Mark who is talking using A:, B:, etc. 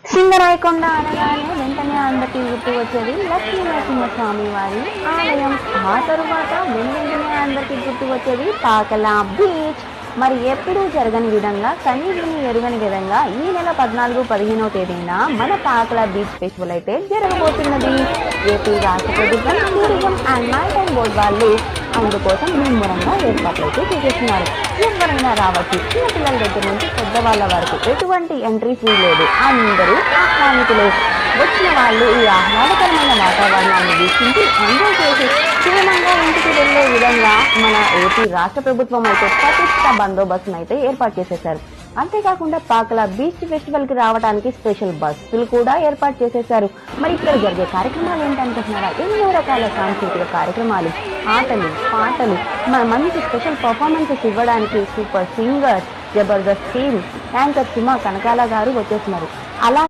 A: సింగరాయకొండ అనగానే వెంటనే అందరికీ గుర్తు వచ్చేది లక్ష్మీ నరసింహస్వామి వారి ఆలయం. ఆ తరువాత వెంటనే అందరికీ గుర్తు వచ్చేది పాకల బీచ్. మరి ఎప్పుడూ జరగని విధంగా కనీవిని ఎరుగని విధంగా ఈ నెల 14, 15వ తేదీన మన పాకల బీచ్ ఫెస్టివల్ అయితే జరగబోతున్నది. ఏపీ రాష్ట్ర ప్రభుత్వం టూరిజం అండ్ మ్యారిటైమ్ బోర్డు వాళ్ళు అందుకోసం ముమ్మరంగా ఏర్పాట్లు అయితే చేసేస్తున్నారు. ఎవరైనా రావచ్చు, చిన్నపిల్లల దగ్గర నుంచి పెద్దవాళ్ళ వరకు ఎటువంటి ఎంట్రీ ఫీ లేదు, అందరూ ఆహ్వానితులే. వచ్చిన వాళ్ళు ఈ ఆహ్లాదకరమైన వాతావరణాన్ని వీక్షించి ఎంజాయ్ చేసి క్షేమంగా ఇంటికి వెళ్లే విధంగా మన ఏపీ రాష్ట్ర ప్రభుత్వం అయితే పటిష్ట బందోబస్తును అయితే ఏర్పాటు చేసేశారు. అంతేకాకుండా పాకల బీచ్ ఫెస్టివల్ కి రావడానికి స్పెషల్ బస్సులు కూడా ఏర్పాటు చేసేశారు. మరి ఇక్కడ జరిగే కార్యక్రమాలు ఏంటనుకుంటున్నారా? ఎన్నో రకాల సాంస్కృతిక కార్యక్రమాలు, ఆటలు, పాటలు, మంచి స్పెషల్ పర్ఫార్మెన్సెస్ ఇవ్వడానికి super singer, Jabardasth team, anchor Suma Kanakala గారు వచ్చేస్తున్నారు. అలా